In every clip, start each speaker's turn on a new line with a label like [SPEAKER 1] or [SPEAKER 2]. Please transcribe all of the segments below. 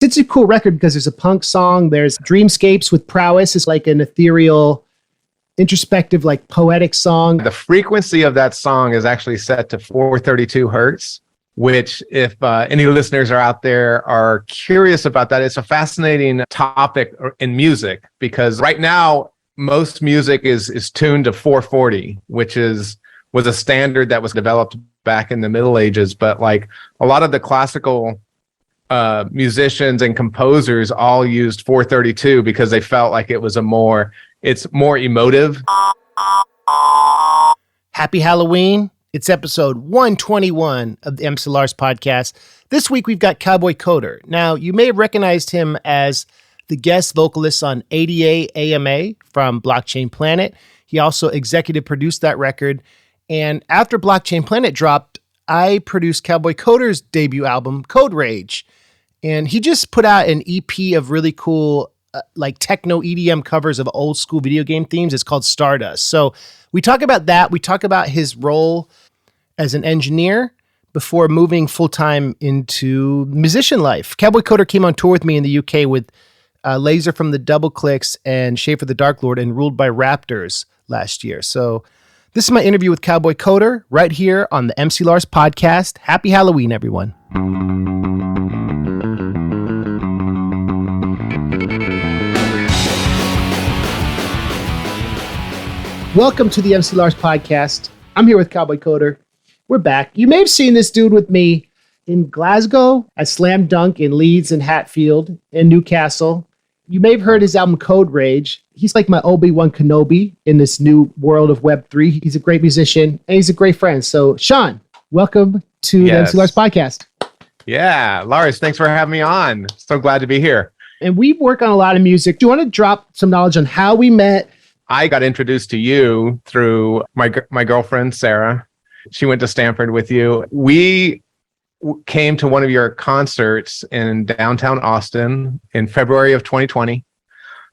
[SPEAKER 1] It's a cool record because there's a punk song, there's Dreamscapes with Prowess. It's like an ethereal, introspective, like poetic song.
[SPEAKER 2] The frequency of that song is actually set to 432 hertz, which if any listeners are out there are curious about that, it's a fascinating topic in music because right now, most music is tuned to 440, which was a standard that was developed back in the Middle Ages. But like a lot of the classical musicians and composers all used 432 because they felt like it's more emotive.
[SPEAKER 1] Happy Halloween. It's episode 121 of the MC Lars podcast. This week we've got Cowboy Coder. Now, you may have recognized him as the guest vocalist on ADA AMA from Blockchain Planet. He also executive produced that record. And after Blockchain Planet dropped, I produced Cowboy Coder's debut album, Code Rage. And he just put out an EP of really cool like techno EDM covers of old school video game themes. It's called Stardust. So we talk about that. We talk about his role as an engineer before moving full-time into musician life. Cowboy Coder came on tour with me in the UK with Laser from the Double Clicks and Schaefer the Dark Lord and Ruled by Raptors last year. So this is my interview with Cowboy Coder right here on the MC Lars podcast. Happy Halloween, everyone. Welcome to the MC Lars podcast. I'm here with Cowboy Coder. We're back. You may have seen this dude with me in Glasgow, at Slam Dunk, in Leeds and Hatfield, in Newcastle. You may have heard his album Code Rage. He's like my Obi-Wan Kenobi in this new world of Web3. He's a great musician and he's a great friend. So, Sean, welcome to the MC Lars podcast.
[SPEAKER 2] Yeah, Lars, thanks for having me on. So glad to be here.
[SPEAKER 1] And we work on a lot of music. Do you want to drop some knowledge on how we met?
[SPEAKER 2] I got introduced to you through my girlfriend, Sarah. She went to Stanford with you. We came to one of your concerts in downtown Austin in February of 2020.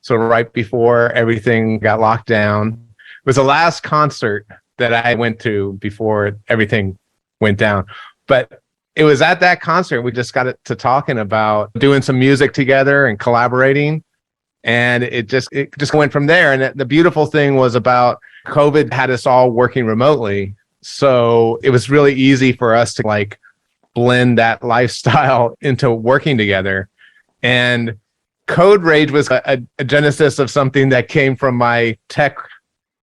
[SPEAKER 2] So right before everything got locked down. It was the last concert that I went to before everything went down. But it was at that concert we just got to talking about doing some music together and collaborating. And it just went from there. And the beautiful thing was about COVID had us all working remotely. So it was really easy for us to like blend that lifestyle into working together. And Code Rage was a genesis of something that came from my tech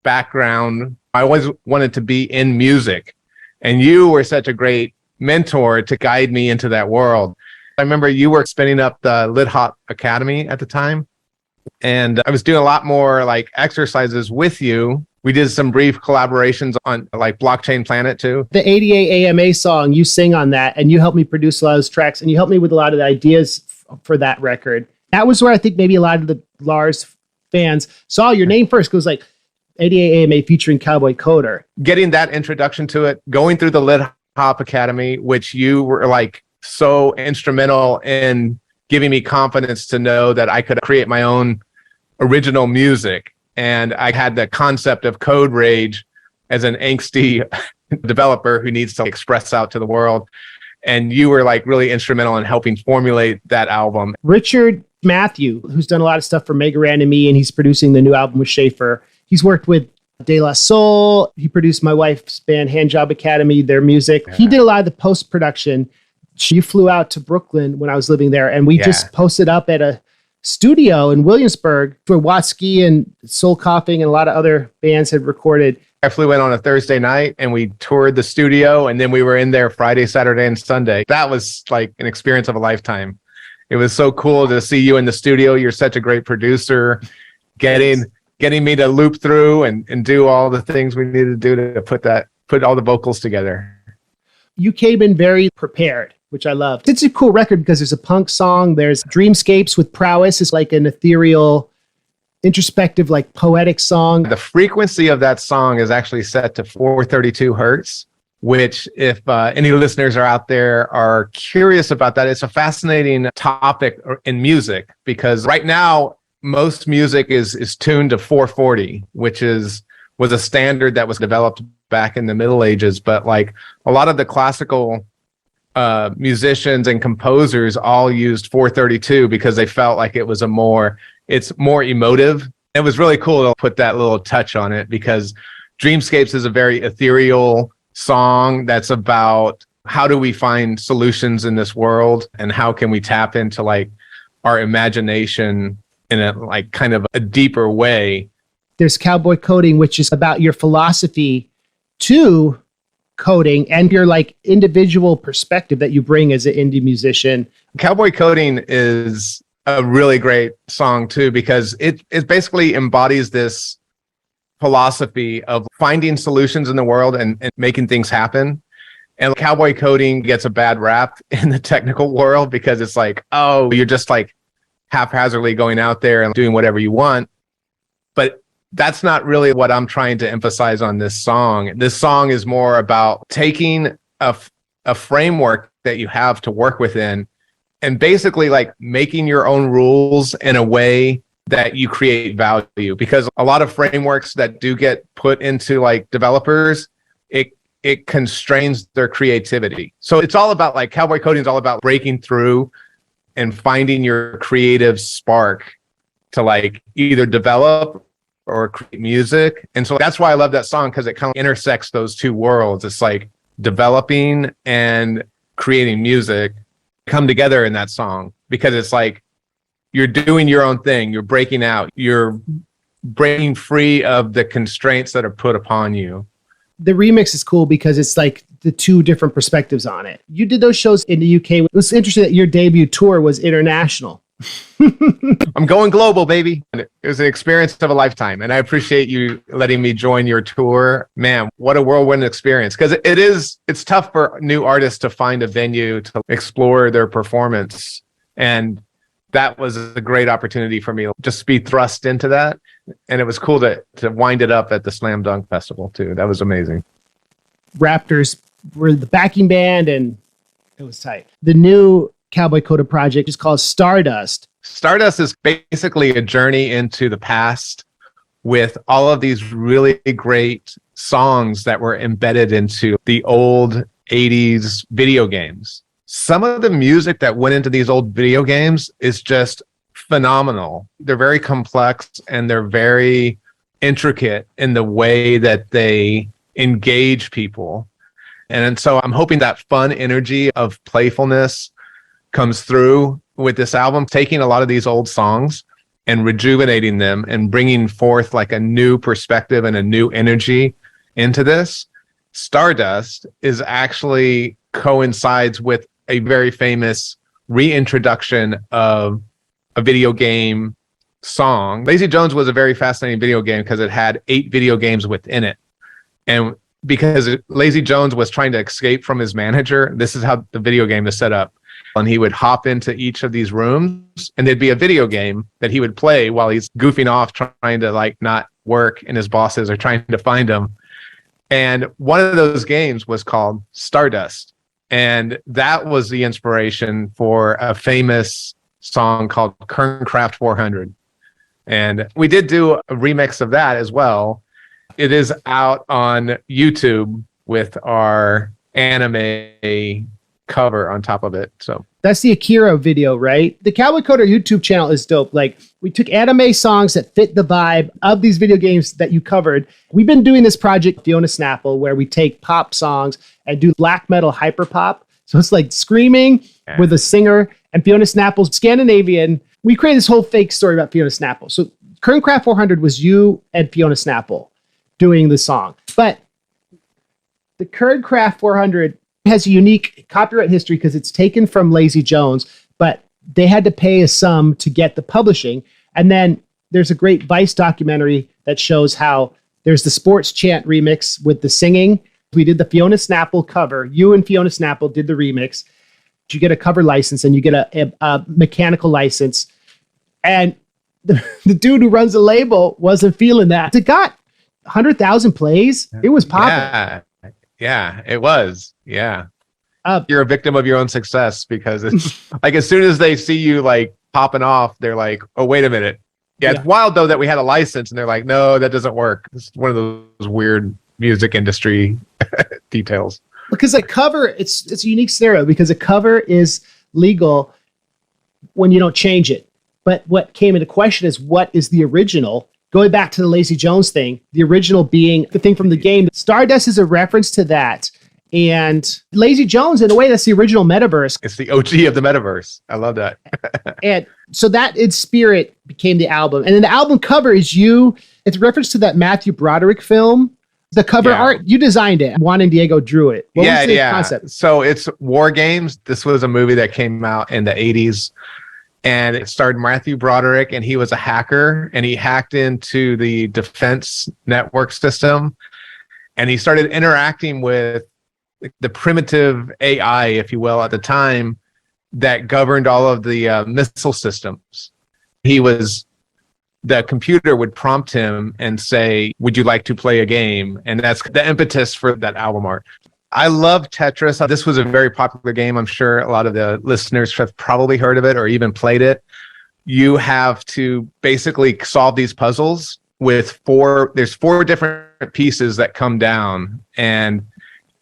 [SPEAKER 2] background. I always wanted to be in music. And you were such a great mentor to guide me into that world. I remember you were spinning up the Lit Hop Academy at the time. And I was doing a lot more like exercises with you. We did some brief collaborations on like Blockchain Planet too.
[SPEAKER 1] The ADA AMA song, you sing on that and you helped me produce a lot of those tracks and you helped me with a lot of the ideas for that record. That was where I think maybe a lot of the Lars fans saw your name first. It was like ADA AMA featuring Cowboy Coder.
[SPEAKER 2] Getting that introduction to it, going through the Lit Hop Academy, which you were like so instrumental in giving me confidence to know that I could create my own original music. And I had the concept of Code Rage as an angsty developer who needs to express out to the world. And you were like really instrumental in helping formulate that album.
[SPEAKER 1] Richard Matthew, who's done a lot of stuff for Mega Ran and me, and he's producing the new album with Schaefer. He's worked with De La Soul. He produced my wife's band Handjob Academy, their music. Yeah. He did a lot of the post-production. She flew out to Brooklyn when I was living there, and we just posted up at a studio in Williamsburg where Watsky and Soul Coughing and a lot of other bands had recorded.
[SPEAKER 2] I flew in on a Thursday night and we toured the studio, and then we were in there Friday, Saturday, and Sunday. That was like an experience of a lifetime. It was so cool to see you in the studio. You're such a great producer, getting me to loop through and do all the things we needed to do to put all the vocals together.
[SPEAKER 1] You came in very prepared, which I love. It's a cool record because there's a punk song. There's Dreamscapes with Prowess. It's like an ethereal, introspective, like poetic song.
[SPEAKER 2] The frequency of that song is actually set to 432 hertz, which if any listeners are out there are curious about that, it's a fascinating topic in music because right now, most music is tuned to 440, which was a standard that was developed back in the Middle Ages. But like a lot of the classical musicians and composers all used 432 because they felt like it's more emotive. It was really cool to put that little touch on it because Dreamscapes is a very ethereal song that's about how do we find solutions in this world and how can we tap into like our imagination in a like kind of a deeper way.
[SPEAKER 1] There's Cowboy Coding, which is about your philosophy to coding and your like individual perspective that you bring as an indie musician.
[SPEAKER 2] Cowboy Coding is a really great song too, because it basically embodies this philosophy of finding solutions in the world and making things happen. And Cowboy Coding gets a bad rap in the technical world because it's like, oh, you're just like haphazardly going out there and doing whatever you want. But that's not really what I'm trying to emphasize on this song. This song is more about taking a framework that you have to work within and basically like making your own rules in a way that you create value. Because a lot of frameworks that do get put into like developers, it constrains their creativity. So it's all about like Cowboy Coding is all about breaking through and finding your creative spark to like either develop or create music. And so that's why I love that song, because it kind of intersects those two worlds. It's like developing and creating music come together in that song, because it's like you're doing your own thing, you're breaking out, you're breaking free of the constraints that are put upon you.
[SPEAKER 1] The remix is cool because it's like the two different perspectives on it. You did those shows in the UK. It was interesting that your debut tour was international.
[SPEAKER 2] I'm going global, baby. It was an experience of a lifetime, and I appreciate you letting me join your tour. Man, what a whirlwind experience, because it's tough for new artists to find a venue to explore their performance, and that was a great opportunity for me to just be thrust into that. And it was cool to wind it up at the Slam Dunk Festival too. That was amazing.
[SPEAKER 1] Raptors were the backing band and it was tight. The new Cowboy Coder project is called Stardust.
[SPEAKER 2] Stardust is basically a journey into the past with all of these really great songs that were embedded into the old 80s video games. Some of the music that went into these old video games is just phenomenal. They're very complex and they're very intricate in the way that they engage people. And so I'm hoping that fun energy of playfulness comes through with this album, taking a lot of these old songs and rejuvenating them and bringing forth like a new perspective and a new energy into this. Stardust is actually coincides with a very famous reintroduction of a video game song. Lazy Jones was a very fascinating video game because it had 8 video games within it. And because Lazy Jones was trying to escape from his manager, this is how the video game is set up. And he would hop into each of these rooms and there'd be a video game that he would play while he's goofing off, trying to like not work and his bosses are trying to find him. And one of those games was called Stardust. And that was the inspiration for a famous song called Kerncraft 400. And we did do a remix of that as well. It is out on YouTube with our anime cover on top of it. So
[SPEAKER 1] that's the Akira video, right? The Cowboy Coder YouTube channel is dope. Like we took anime songs that fit the vibe of these video games that you covered. We've been doing this project, Fiona Snapple, where we take pop songs and do black metal hyper pop. So it's like screaming with a singer, and Fiona Snapple's Scandinavian. We created this whole fake story about Fiona Snapple. So Kerncraft 400 was you and Fiona Snapple doing the song. But the Kerncraft 400 has a unique copyright history because it's taken from Lazy Jones, but they had to pay a sum to get the publishing. And then there's a great Vice documentary that shows how there's the Sports Chant remix with the singing. We did the Fiona Snapple cover. You and Fiona Snapple did the remix. You get a cover license and you get a mechanical license. And the dude who runs the label wasn't feeling that. It got 100,000 plays. It was popping.
[SPEAKER 2] Yeah, it was. Yeah. You're a victim of your own success because it's like as soon as they see you like popping off, they're like, oh, wait a minute. Yeah, it's wild though that we had a license and they're like, no, that doesn't work. It's one of those weird music industry details.
[SPEAKER 1] Because a cover, it's a unique scenario because a cover is legal when you don't change it. But what came into question is what is the original? Going back to the Lazy Jones thing, the original being the thing from the game. Stardust is a reference to that. And Lazy Jones, in a way, that's the original metaverse.
[SPEAKER 2] It's the OG of the metaverse. I love that.
[SPEAKER 1] And so that in spirit became the album. And then the album cover is you. It's a reference to that Matthew Broderick film. The cover art, you designed it. Juan and Diego drew it. What was the concept?
[SPEAKER 2] So it's War Games. This was a movie that came out in the 80s. And it starred Matthew Broderick, and he was a hacker, and he hacked into the defense network system. And he started interacting with the primitive AI, if you will, at the time that governed all of the missile systems. The computer would prompt him and say, would you like to play a game? And that's the impetus for that album art. I love Tetris. This was a very popular game. I'm sure a lot of the listeners have probably heard of it or even played it. You have to basically solve these puzzles with there's four different pieces that come down, and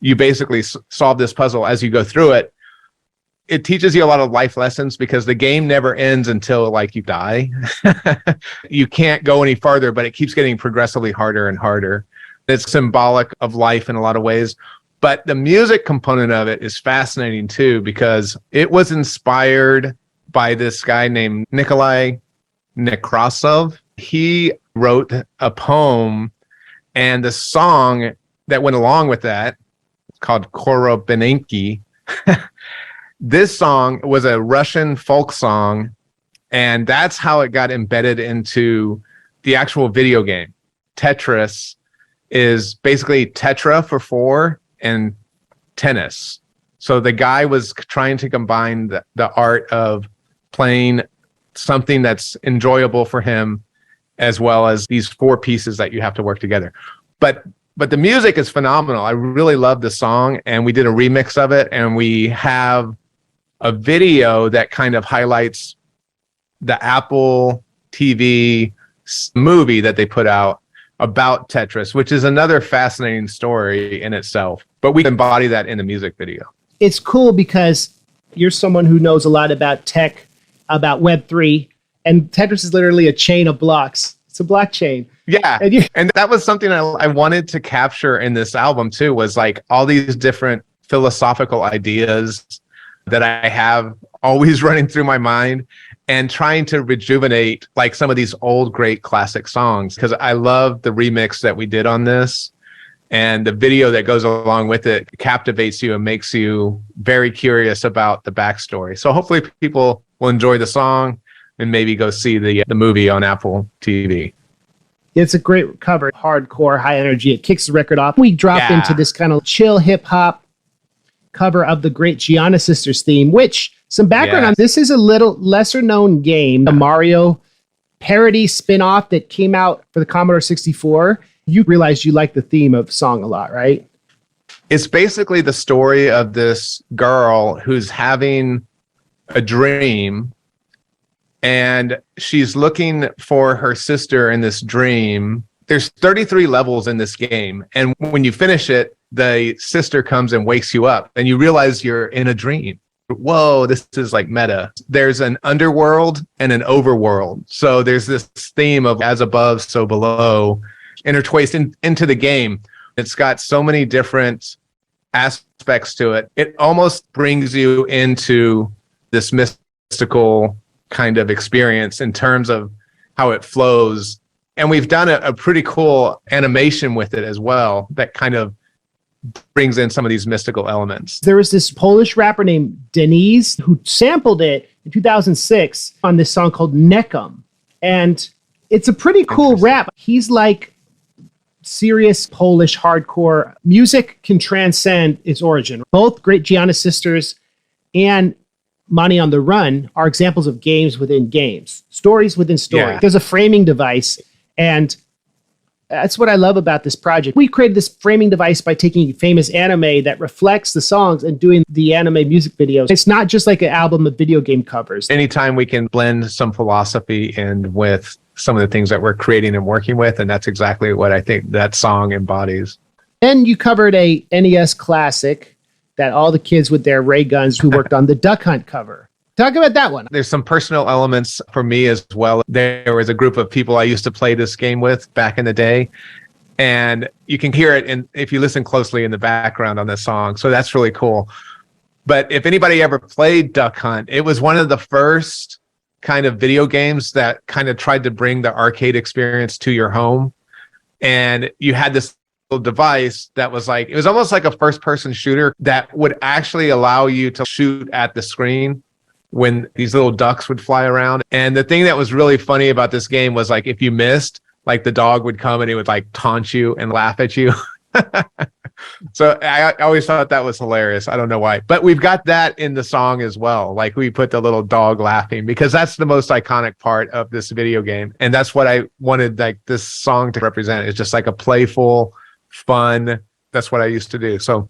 [SPEAKER 2] you basically solve this puzzle as you go through it. It teaches you a lot of life lessons because the game never ends until like you die. You can't go any farther, but it keeps getting progressively harder and harder. It's symbolic of life in a lot of ways. But the music component of it is fascinating too, because it was inspired by this guy named Nikolai Nekrasov. He wrote a poem, and the song that went along with that, called Korobenenki. This song was a Russian folk song, and that's how it got embedded into the actual video game. Tetris is basically tetra for four and tennis. So the guy was trying to combine the art of playing something that's enjoyable for him, as well as these four pieces that you have to work together. But the music is phenomenal. I really love the song, and we did a remix of it, and we have a video that kind of highlights the Apple TV movie that they put out about Tetris, which is another fascinating story in itself. But we embody that in the music video.
[SPEAKER 1] It's cool because you're someone who knows a lot about tech, about Web3, and Tetris is literally a chain of blocks. It's a blockchain.
[SPEAKER 2] Yeah. And that was something I wanted to capture in this album too, was like all these different philosophical ideas that I have always running through my mind, and trying to rejuvenate like some of these old great classic songs, because I love the remix that we did on this, and the video that goes along with it captivates you and makes you very curious about the backstory. So hopefully people will enjoy the song and maybe go see the movie on Apple TV.
[SPEAKER 1] It's a great cover, hardcore, high energy. It kicks the record off. We drop into this kind of chill hip hop cover of the great Gianna Sisters theme, which some background on this is a little lesser known game, a Mario parody spin-off that came out for the Commodore 64. You realized you like the theme of the song a lot, right?
[SPEAKER 2] It's basically the story of this girl who's having a dream, and she's looking for her sister in this dream. There's 33 levels in this game, and when you finish it, the sister comes and wakes you up, and you realize you're in a dream. Whoa, this is like meta. There's an underworld and an overworld. So there's this theme of as above, so below, intertwined into the game. It's got so many different aspects to it. It almost brings you into this mystical kind of experience in terms of how it flows. And we've done a pretty cool animation with it as well that kind of brings in some of these mystical elements.
[SPEAKER 1] There was this Polish rapper named Denise who sampled it in 2006 on this song called Nekum. And it's a pretty cool rap. He's like serious Polish hardcore. Music can transcend its origin. Both great Gianna Sisters and Money on the Run are examples of games within games, stories within stories. Yeah. There's a framing device, and that's what I love about this project. We created this framing device by taking famous anime that reflects the songs and doing the anime music videos. It's not just like an album of video game covers.
[SPEAKER 2] Anytime we can blend some philosophy in with some of the things that we're creating and working with, and that's exactly what I think that song embodies.
[SPEAKER 1] Then you covered a NES classic, that all the kids with their ray guns who worked on the Duck Hunt cover. Talk about that one.
[SPEAKER 2] There's some personal elements for me as well. There was a group of people I used to play this game with back in the day, and you can hear it if you listen closely in the background on this song. So that's really cool. But if anybody ever played Duck Hunt, it was one of the first kind of video games that kind of tried to bring the arcade experience to your home. And you had this little device that was like, it was almost like a first-person shooter that would actually allow you to shoot at the screen when these little ducks would fly around. And the thing that was really funny about this game was like, if you missed, like the dog would come and he would like taunt you and laugh at you. So I always thought that was hilarious. I don't know why, but we've got that in the song as well. Like we put the little dog laughing because that's the most iconic part of this video game. And that's what I wanted like this song to represent. It's just like a playful, fun. That's what I used to do. So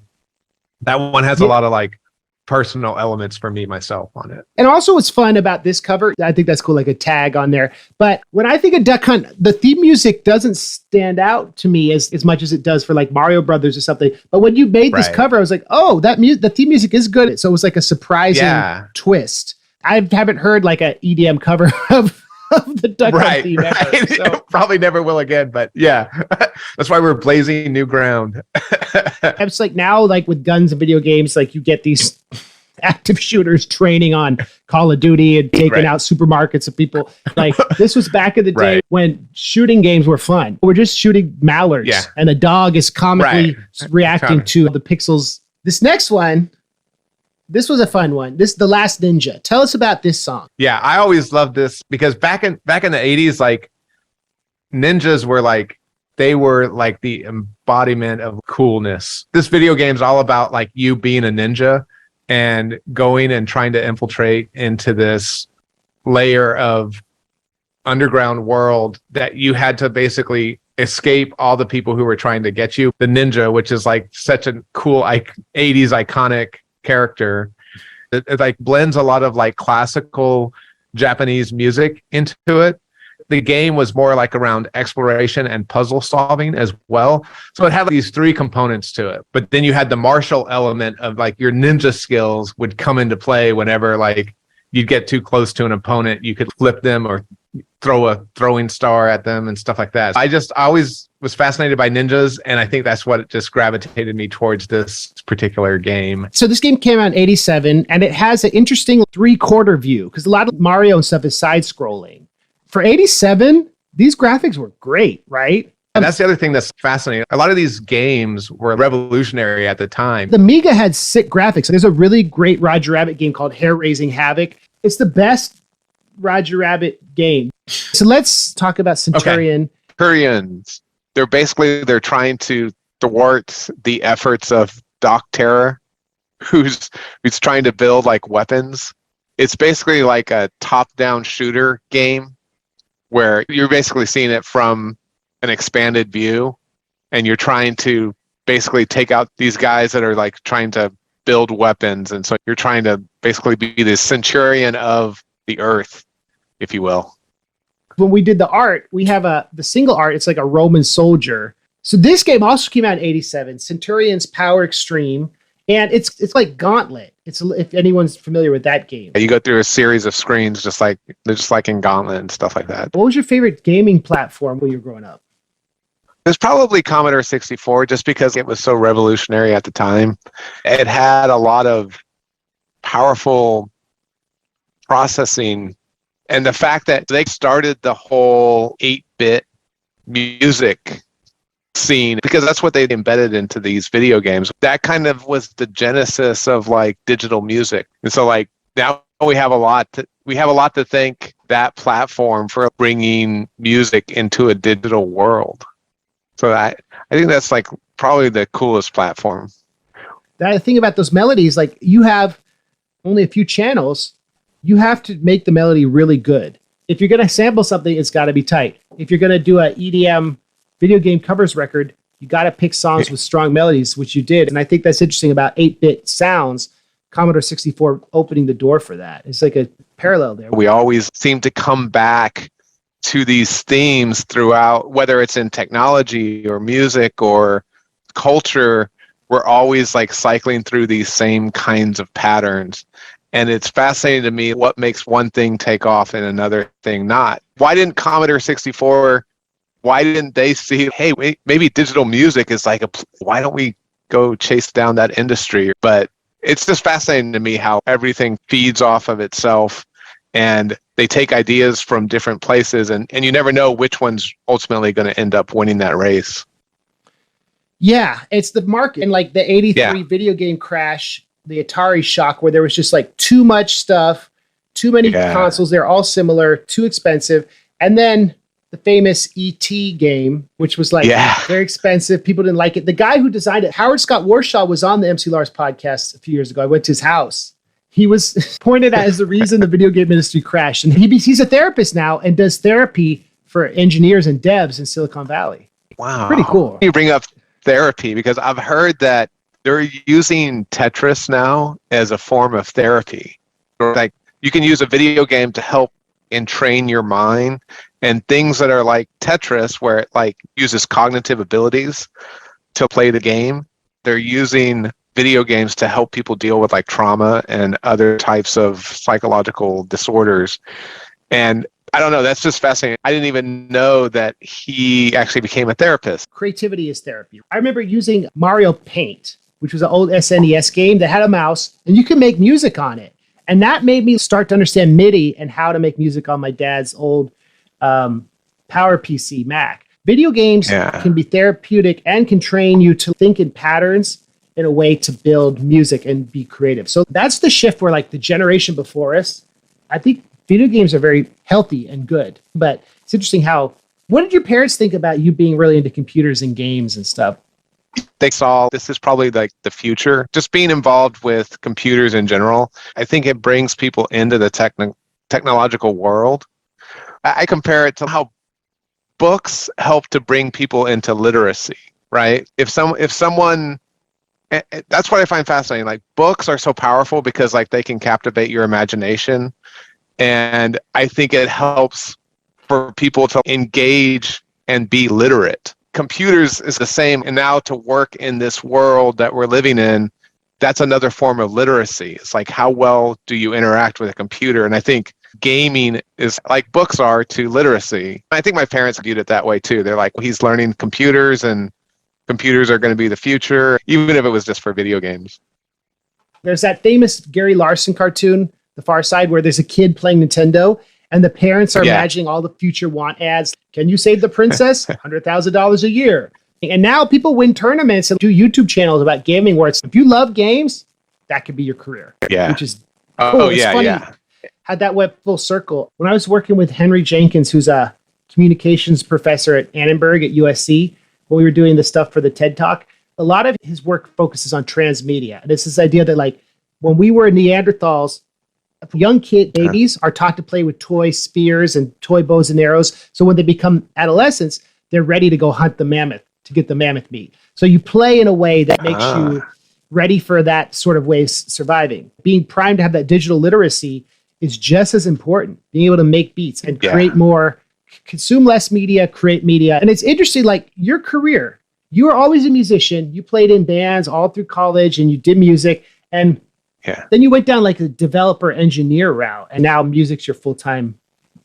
[SPEAKER 2] that one has a lot of like personal elements for me myself on it.
[SPEAKER 1] And also what's fun about this cover, I think that's cool, like a tag on there. But when I think of Duck Hunt, the theme music doesn't stand out to me as much as it does for like Mario Brothers or something. But when you made this cover, I was like, oh, the theme music is good. So it was like a surprising twist. I haven't heard like an EDM cover of the Duck Hunt theme ever. So.
[SPEAKER 2] Probably never will again, but yeah. That's why we're blazing new ground.
[SPEAKER 1] It's like now, like with guns and video games, like you get these active shooters training on Call of Duty and taking out supermarkets of people. Like this was back in the day when shooting games were fun. We're just shooting mallards and a dog is comically reacting to the pixels. This next one, this was a fun one. This is The Last Ninja. Tell us about this song.
[SPEAKER 2] Yeah, I always loved this because back in the 80s, like ninjas were like, they were like the embodiment of coolness. This video game's all about like you being a ninja and going and trying to infiltrate into this layer of underground world that you had to basically escape all the people who were trying to get you. The ninja, which is like such a cool 80s iconic character. It like blends a lot of like classical Japanese music into it. The game was more like around exploration and puzzle solving as well. So it had like these three components to it. But then you had the martial element of like your ninja skills would come into play whenever like you'd get too close to an opponent. You could flip them or throw a throwing star at them and stuff like that. I always was fascinated by ninjas, and I think that's what just gravitated me towards this particular game.
[SPEAKER 1] So this game came out in 87, and it has an interesting 3/4 view, because a lot of Mario and stuff is side-scrolling. For 87, these graphics were great, right?
[SPEAKER 2] And that's the other thing that's fascinating. A lot of these games were revolutionary at the time.
[SPEAKER 1] The Amiga had sick graphics. There's a really great Roger Rabbit game called Hair Raising Havoc. It's the best Roger Rabbit game. So let's talk about Centurion.
[SPEAKER 3] Okay. Centurions. They're trying to thwart the efforts of Doc Terror, who's trying to build like weapons. It's basically like a top-down shooter game where you're basically seeing it from an expanded view, and you're trying to basically take out these guys that are like trying to build weapons. And so you're trying to basically be the centurion of the earth, if you will.
[SPEAKER 1] When we did the art, we have the single art. It's like a Roman soldier. So this game also came out in 87, Centurion's Power Extreme. And it's like Gauntlet. It's, if anyone's familiar with that game.
[SPEAKER 3] You go through a series of screens just like in Gauntlet and stuff like that.
[SPEAKER 1] What was your favorite gaming platform when you were growing up?
[SPEAKER 3] It was probably Commodore 64, just because it was so revolutionary at the time. It had a lot of powerful processing, and the fact that they started the whole 8-bit music scene, because that's what they embedded into these video games. That kind of was the genesis of like digital music. And so like now we have a lot to thank that platform for bringing music into a digital world. So I think that's like probably the coolest platform.
[SPEAKER 1] The thing about those melodies, like you have only a few channels, you have to make the melody really good. If you're going to sample something, it's got to be tight. If you're going to do a EDM video game covers record, you got to pick songs with strong melodies, which you did. And I think that's interesting about 8-bit sounds. Commodore 64 opening the door for that. It's like a parallel there.
[SPEAKER 3] We always seem to come back to these themes throughout, whether it's in technology or music or culture. we're always like cycling through these same kinds of patterns. And it's fascinating to me what makes one thing take off and another thing not. Why didn't Commodore 64, why didn't they see, hey, wait, maybe digital music is like why don't we go chase down that industry? But it's just fascinating to me how everything feeds off of itself, and they take ideas from different places, and you never know which one's ultimately going to end up winning that race.
[SPEAKER 1] Yeah, it's the market. And like the 83 video game crash, the Atari shock, where there was just like too much stuff, too many consoles, they're all similar, too expensive. And then the famous E.T. game, which was like very expensive. People didn't like it. The guy who designed it, Howard Scott Warshaw, was on the MC Lars podcast a few years ago. I went to his house. He was pointed at as the reason the video game industry crashed. And he's a therapist now and does therapy for engineers and devs in Silicon Valley.
[SPEAKER 3] Wow.
[SPEAKER 1] Pretty cool.
[SPEAKER 3] You bring up therapy because I've heard that they're using Tetris now as a form of therapy. Like you can use a video game to help entrain your mind, and things that are like Tetris, where it like uses cognitive abilities to play the game. They're using video games to help people deal with like trauma and other types of psychological disorders. And I don't know, that's just fascinating. I didn't even know that he actually became a therapist.
[SPEAKER 1] Creativity is therapy. I remember using Mario Paint, which was an old SNES game that had a mouse, and you could make music on it. And that made me start to understand MIDI and how to make music on my dad's old PowerPC Mac. Video games can be therapeutic and can train you to think in patterns in a way to build music and be creative. So that's the shift where like the generation before us, I think video games are very healthy and good. But it's interesting what did your parents think about you being really into computers and games and stuff?
[SPEAKER 3] They saw this is probably like the future. Just being involved with computers in general, I think it brings people into the technological world. I compare it to how books help to bring people into literacy, right? If someone, that's what I find fascinating. Like books are so powerful because like they can captivate your imagination. And I think it helps for people to engage and be literate. Computers is the same, and now to work in this world that we're living in, that's another form of literacy. It's like, how well do you interact with a computer? And I think gaming is like books are to literacy. I think my parents viewed it that way too. They're like, well, he's learning computers, and computers are going to be the future, even if it was just for video games.
[SPEAKER 1] There's that famous Gary Larson cartoon, The Far Side, where there's a kid playing Nintendo, and the parents are imagining all the future want ads. Can you save the princess? $100,000 a year. And now people win tournaments and do YouTube channels about gaming where it's, if you love games, that could be your career.
[SPEAKER 3] Yeah.
[SPEAKER 1] Which is cool. It's funny. Had that went full circle. When I was working with Henry Jenkins, who's a communications professor at Annenberg at USC, when we were doing the stuff for the TED Talk, a lot of his work focuses on transmedia. And it's this idea that like when we were Neanderthals, young babies are taught to play with toy spears and toy bows and arrows. So when they become adolescents, they're ready to go hunt the mammoth, to get the mammoth meat. So you play in a way that makes you ready for that sort of way of surviving. Being primed to have that digital literacy is just as important. Being able to make beats and create more, consume less media, create media. And it's interesting, like your career, you were always a musician. You played in bands all through college and you did music. And then you went down like the developer engineer route, and now music's your full-time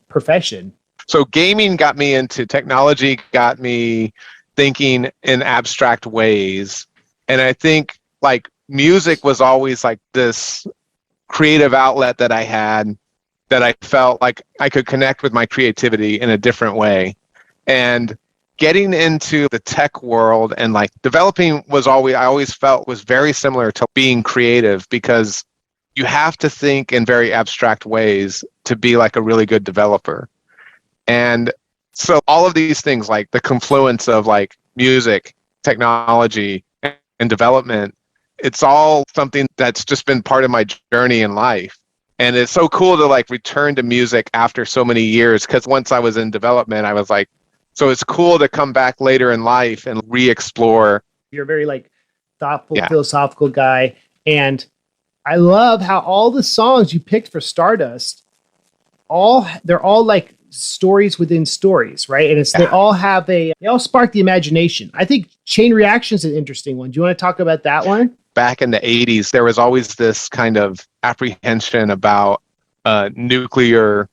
[SPEAKER 1] profession.
[SPEAKER 3] So gaming got me into technology, got me thinking in abstract ways. And I think like music was always like this creative outlet that I had, that I felt like I could connect with my creativity in a different way. And getting into the tech world and like developing I always felt was very similar to being creative, because you have to think in very abstract ways to be like a really good developer. And so all of these things, like the confluence of like music, technology, and development, it's all something that's just been part of my journey in life. And it's so cool to like return to music after so many years, because once I was in development, I was like, so it's cool to come back later in life and re-explore.
[SPEAKER 1] You're a very like thoughtful, philosophical guy. And I love how all the songs you picked for Stardust, they're all like stories within stories, right? And they all spark the imagination. I think Chain Reaction is an interesting one. Do you want to talk about that one?
[SPEAKER 3] Back in the 80s, there was always this kind of apprehension about nuclear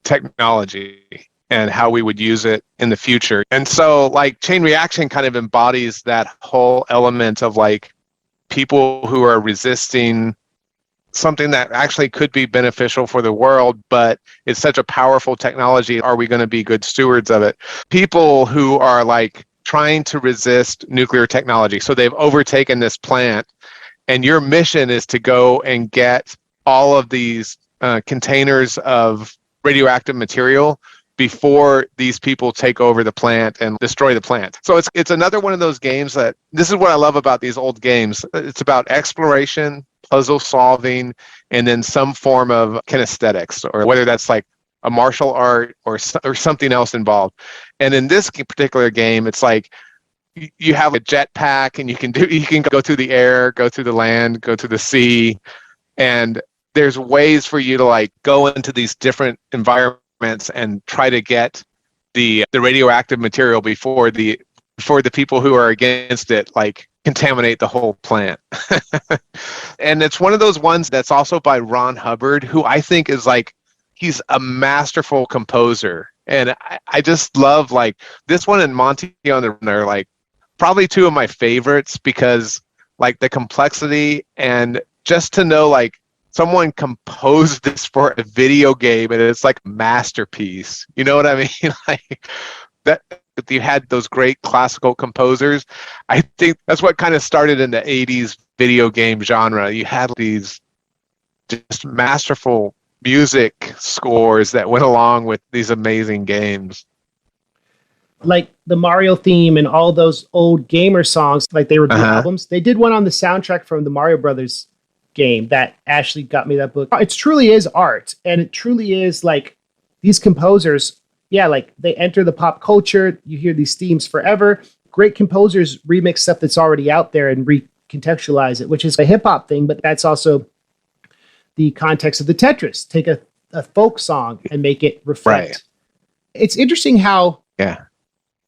[SPEAKER 3] technology and how we would use it in the future. And so like Chain Reaction kind of embodies that whole element of like people who are resisting something that actually could be beneficial for the world, but it's such a powerful technology. Are we going to be good stewards of it? People who are like trying to resist nuclear technology. So they've overtaken this plant, and your mission is to go and get all of these containers of radioactive material before these people take over the plant and destroy the plant. So it's another one of those games that, this is what I love about these old games. It's about exploration, puzzle solving, and then some form of kinesthetics, or whether that's like a martial art or something else involved. And in this particular game, it's like you have a jetpack, and you can go through the air, go through the land, go through the sea, and there's ways for you to like go into these different environments and try to get the radioactive material before the people who are against it like contaminate the whole plant. And it's one of those ones that's also by Ron Hubbard, who I think is like, he's a masterful composer. And I just love like this one and Monty on the Run are like probably two of my favorites, because like the complexity, and just to know like someone composed this for a video game and it's like a masterpiece. You know what I mean? Like that, you had those great classical composers. I think that's what kind of started in the 80s video game genre. You had these just masterful music scores that went along with these amazing games.
[SPEAKER 1] Like the Mario theme and all those old gamer songs, like they were the albums. They did one on the soundtrack from the Mario Brothers game that Ashley got me that book. It truly is art, and it truly is like these composers, like they enter the pop culture. You hear these themes forever. Great composers remix stuff that's already out there and recontextualize it, which is a hip hop thing, but that's also the context of the Tetris. Take a folk song and make it reflect. Right. It's interesting how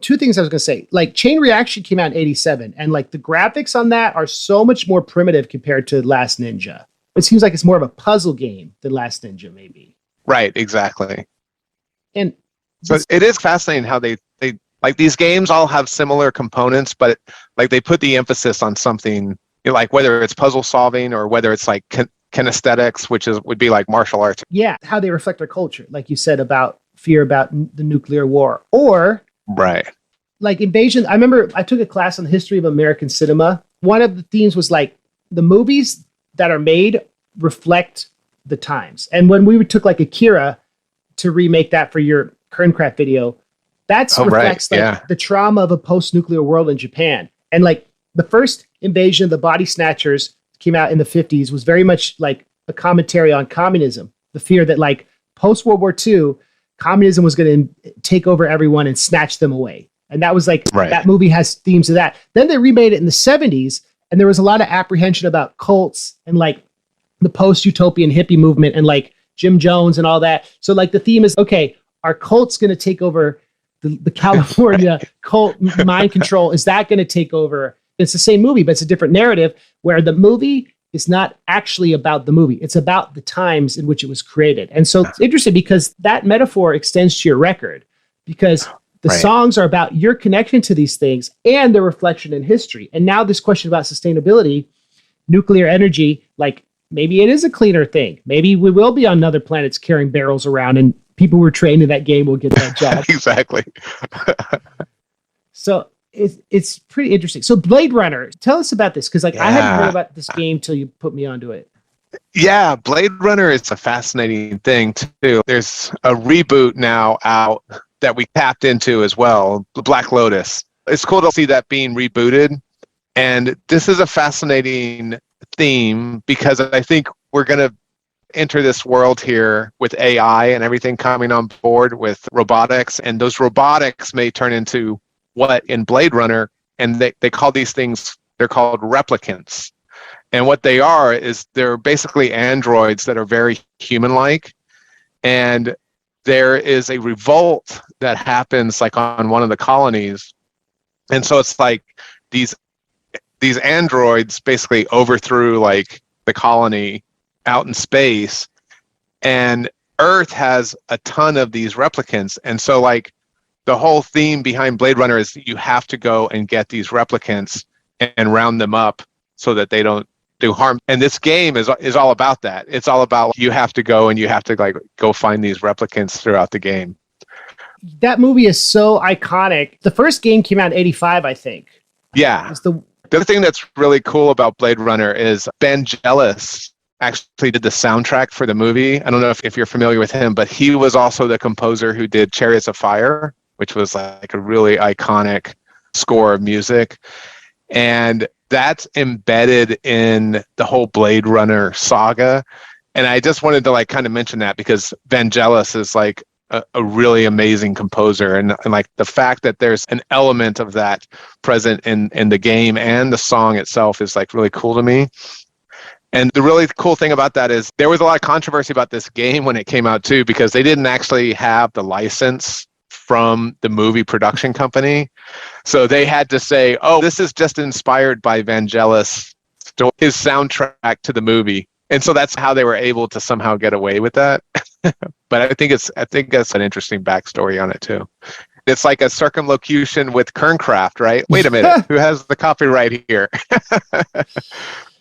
[SPEAKER 1] two things I was going to say, like Chain Reaction came out in 87, and like the graphics on that are so much more primitive compared to Last Ninja. It seems like it's more of a puzzle game than Last Ninja, maybe. Right, exactly. And so it is fascinating how they like these games all have similar components, but like they put the emphasis on something, like whether it's puzzle solving or whether it's like kinesthetics, which would be like martial arts. Yeah, how they reflect our culture, like you said, about fear about the nuclear war, or like invasion. I remember I took a class on the history of American cinema. One of the themes was like the movies that are made reflect the times. And when we took like Akira to remake that for your Kerncraft video, that reflects the trauma of a post-nuclear world in Japan. And like the first invasion of the Body Snatchers came out in the 50s was very much like a commentary on communism. The fear that like post-World War II, communism was going to take over everyone and snatch them away. And that was like, that movie has themes of that. Then they remade it in the 70s, and there was a lot of apprehension about cults and like the post-utopian hippie movement and like Jim Jones and all that. So like the theme is, okay, are cults going to take over the California cult mind control? Is that going to take over? It's the same movie, but it's a different narrative where the movie is not actually about the movie. It's about the times in which it was created. And so it's interesting because that metaphor extends to your record, because the songs are about your connection to these things and their reflection in history. And now this question about sustainability, nuclear energy, like maybe it is a cleaner thing. Maybe we will be on other planets carrying barrels around, and people who are trained in that game will get that job. Exactly. So it's pretty interesting. So Blade Runner, tell us about this, because like I hadn't heard about this game till you put me onto it. Yeah, Blade Runner is a fascinating thing too. There's a reboot now out that we tapped into as well, Black Lotus. It's cool to see that being rebooted. And this is a fascinating theme because I think we're going to enter this world here with AI and everything coming on board with robotics. And those robotics may turn into what in Blade Runner, and they call these things, they're called replicants. And what they are is they're basically androids that are very human-like. And
[SPEAKER 3] there is a revolt that happens like on one of the colonies. And so it's like these androids basically overthrew like the colony out in space, and Earth has a ton of these replicants. And so like the whole theme behind Blade Runner is you have to go and get these replicants and round them up so that they don't do harm. And this game is all about that. It's all about you have to go and you have to like go find these replicants throughout the game.
[SPEAKER 1] That movie is so iconic. The first game came out in 85, I think.
[SPEAKER 3] Yeah. The other thing that's really cool about Blade Runner is Ben Jealous actually did the soundtrack for the movie. I don't know if you're familiar with him, but he was also the composer who did Chariots of Fire, which was like a really iconic score of music. And that's embedded in the whole Blade Runner saga. And I just wanted to like kind of mention that because Vangelis is like a really amazing composer. And like the fact that there's an element of that present in the game and the song itself is like really cool to me. And the really cool thing about that is there was a lot of controversy about this game when it came out too, because they didn't actually have the license from the movie production company. So they had to say, oh, this is just inspired by Vangelis, his soundtrack to the movie. And so that's how they were able to somehow get away with that. But I think that's an interesting backstory on it too. It's like a circumlocution with Kerncraft, right? Wait a minute, who has the copyright here?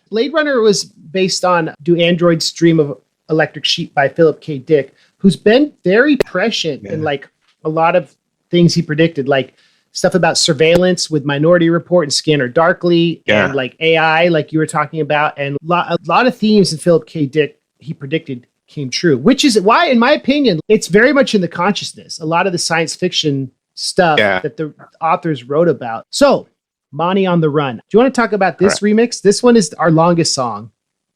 [SPEAKER 1] Blade Runner was based on Do Androids Dream of Electric Sheep by Philip K. Dick, who's been very prescient in like a lot of things he predicted, like stuff about surveillance with Minority Report and Scanner Darkly, and like AI, like you were talking about, and a lot of themes in Philip K. Dick he predicted came true, which is why, in my opinion, it's very much in the consciousness. A lot of the science fiction stuff that the authors wrote about. So, Monty on the Run. Do you want to talk about this remix? This one is our longest song.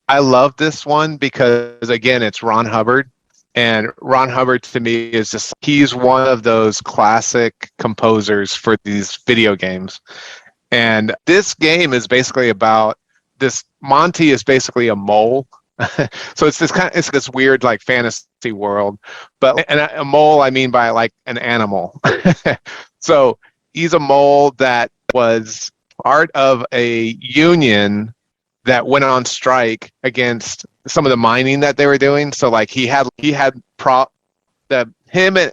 [SPEAKER 3] I love this one because, again, it's Ron Hubbard. And Ron Hubbard, to me, is just, he's one of those classic composers for these video games. And this game is basically about this. Monty is basically a mole. So it's this weird like fantasy world, but and a mole I mean by like an animal. So he's a mole that was part of a union that went on strike against some of the mining that they were doing. So like him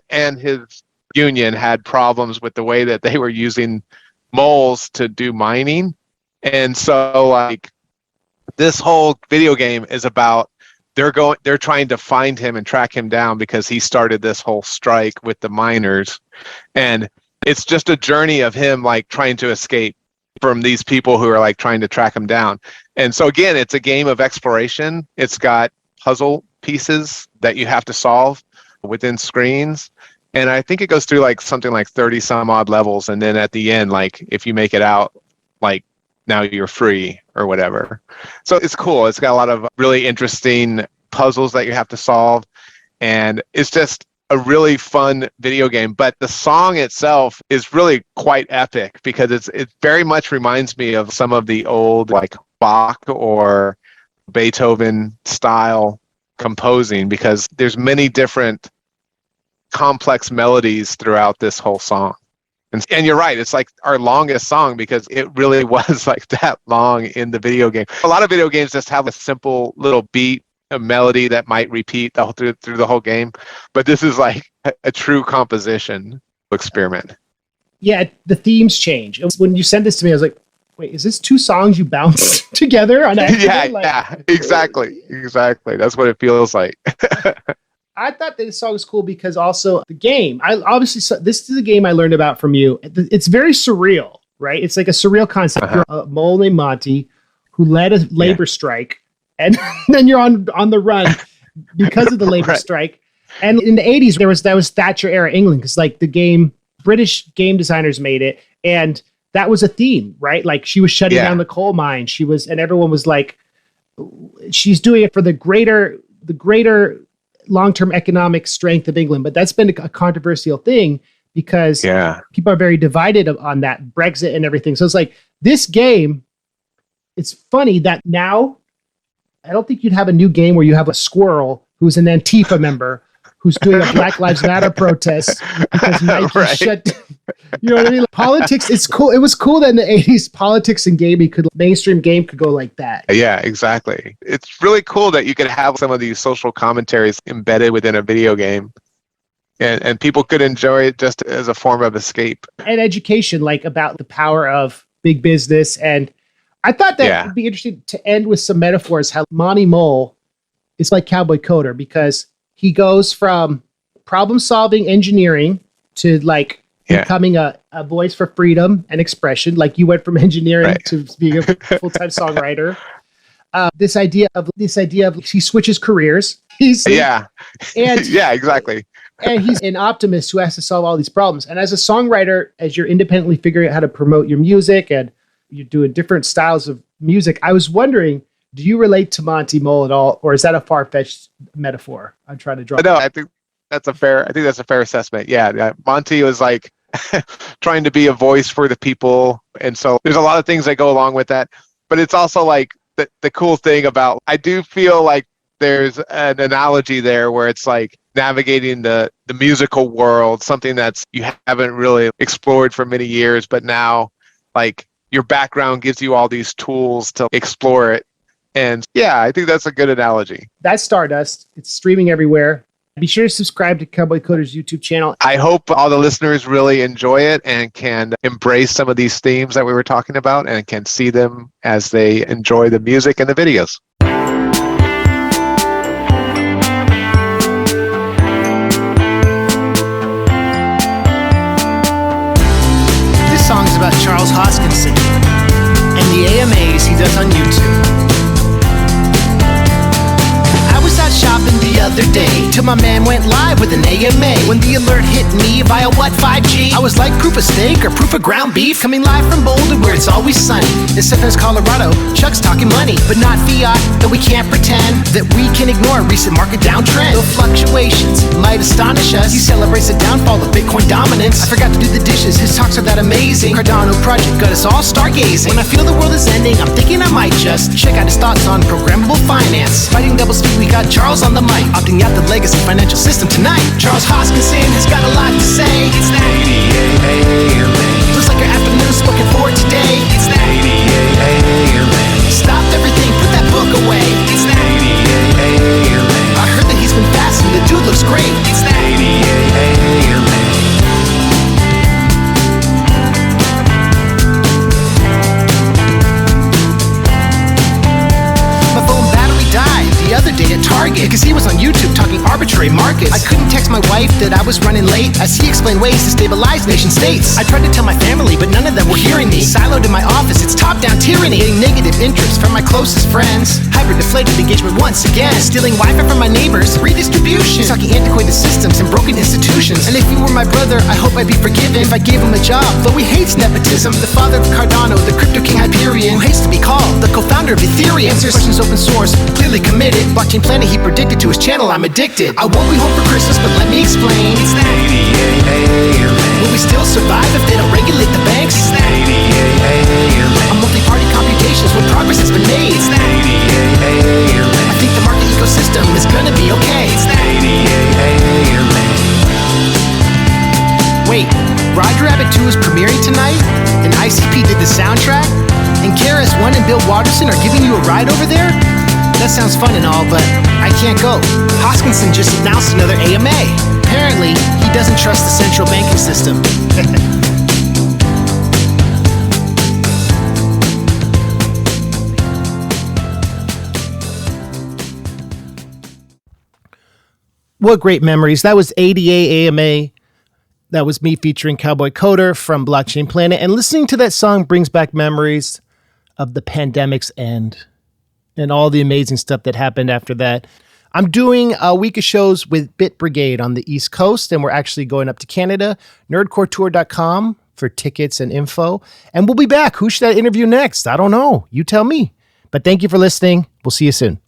[SPEAKER 3] and his union had problems with the way that they were using moles to do mining, and so like this whole video game is about they're trying to find him and track him down because he started this whole strike with the miners, and it's just a journey of him like trying to escape from these people who are like trying to track him down. And so again, it's a game of exploration. It's got puzzle pieces that you have to solve within screens, and I think it goes through like something like 30 some odd levels, and then at the end, like if you make it out, like now you're free or whatever. So it's cool. It's got a lot of really interesting puzzles that you have to solve, and it's just a really fun video game. But the song itself is really quite epic because it very much reminds me of some of the old like Bach or Beethoven style composing, because there's many different complex melodies throughout this whole song. And you're right, it's like our longest song because it really was like that long in the video game. A lot of video games just have a simple little beat, a melody that might repeat through the whole game. But this is like a true composition experiment.
[SPEAKER 1] Yeah, the themes change. When you sent this to me, I was like, wait, is this two songs you bounce together on accident?
[SPEAKER 3] Yeah, exactly. That's what it feels like.
[SPEAKER 1] I thought that this song was cool because also the game, this is a game I learned about from you. It's very surreal, right? It's like a surreal concept. You're a mole named Monty who led a labor strike, and then you're on the run because of the labor strike. And in the 80s, that was Thatcher era England, because like the game, British game designers made it, and that was a theme, right? Like she was shutting down the coal mine. And everyone was like, she's doing it for the greater long-term economic strength of England. But that's been a controversial thing because people are very divided on that, Brexit and everything. So it's like this game, it's funny that now I don't think you'd have a new game where you have a squirrel who's an Antifa member who's doing a Black Lives Matter protest because Nike
[SPEAKER 3] Right.
[SPEAKER 1] shut. You know what I mean? Politics. It's cool. It was cool that in the 80s, politics and gaming mainstream game could go like that.
[SPEAKER 3] Yeah, exactly. It's really cool that you could have some of these social commentaries embedded within a video game, and people could enjoy it just as a form of escape.
[SPEAKER 1] And education, like about the power of big business. And I thought that would be interesting to end with some metaphors. How Monty Mole is like Cowboy Coder, because he goes from problem solving engineering to like becoming a voice for freedom and expression. Like you went from engineering to being a full-time songwriter. This idea of he switches careers.
[SPEAKER 3] And exactly.
[SPEAKER 1] And he's an optimist who has to solve all these problems. And as a songwriter, as you're independently figuring out how to promote your music and you're doing different styles of music, I was wondering, do you relate to Monty Mole at all, or is that a far-fetched metaphor I'm trying to draw?
[SPEAKER 3] No, I think that's a fair assessment. Yeah, Monty was like trying to be a voice for the people, and so there's a lot of things that go along with that. But it's also like the cool thing about, I do feel like there's an analogy there where it's like navigating the musical world, something that's you haven't really explored for many years, but now like your background gives you all these tools to explore it. And yeah, I think that's a good analogy.
[SPEAKER 1] That's Stardust. It's streaming everywhere. Be sure to subscribe to Cowboy Coder's YouTube channel.
[SPEAKER 3] I hope all the listeners really enjoy it and can embrace some of these themes that we were talking about and can see them as they enjoy the music and the videos.
[SPEAKER 1] This song is about Charles Hoskinson and the AMAs he does on YouTube. Shopping the other day till my man went live with an AMA. When the alert hit me via what 5G, I was like proof of steak or proof of ground beef. Coming live from Boulder where it's always sunny. In Southern Colorado, Chuck's talking money, but not fiat. That we can't pretend that we can ignore recent market downtrend. Though fluctuations might astonish us, he celebrates the downfall of Bitcoin dominance. I forgot to do the dishes, his talks are that amazing. Cardano project got us all stargazing. When I feel the world is ending, I'm thinking I might just check out his thoughts on programmable finance. Fighting double speed, we got Charles on the mic, opting out the legacy financial system tonight. Charles Hoskinson has got a lot to say. It's that AMA. Looks like your afternoon's spoken for today. It's that AMA. Stop everything, put that book away. It's that AMA. I heard that he's been fasting, the dude looks great. It's that AMA. The other day at Target, because he was on YouTube talking arbitrary markets. I couldn't text my wife that I was running late as he explained ways to stabilize nation states. I tried to tell my family, but none of them were hearing me. Siloed in my office, it's top-down tyranny. Getting negative interest from my closest friends. Hybrid deflated engagement once again. Stealing Wi-Fi from my neighbors. Redistribution. He's talking antiquated systems and broken institutions. And if you were my brother, I hope I'd be forgiven if I gave him a job. Though he hates nepotism. The father of Cardano, the crypto king Hyperion, who hates to be called the co-founder of Ethereum. Answers questions open source, clearly committed. Blockchain planet he predicted to his channel, I'm addicted. I won't be home for Christmas, but let me explain. It's that AMA. Will we still survive if they don't regulate the banks? It's that AMA. On multi-party computations when progress has been made. It's that AMA. I think the market ecosystem is gonna be okay. It's that AMA. Wait, Roger Rabbit 2 is premiering tonight? And ICP did the soundtrack? And KRS-One and Bill Watterson are giving you a ride over there? That sounds fun and all, but I can't go. Hoskinson just announced another AMA. Apparently, he doesn't trust the central banking system. What great memories. That was ADA AMA. That was me featuring Cowboy Coder from Blockchain Planet. And listening to that song brings back memories of the pandemic's end and all the amazing stuff that happened after that. I'm doing a week of shows with Bit Brigade on the East Coast, and we're actually going up to Canada, nerdcoretour.com for tickets and info. And we'll be back. Who should I interview next? I don't know. You tell me. But thank you for listening. We'll see you soon.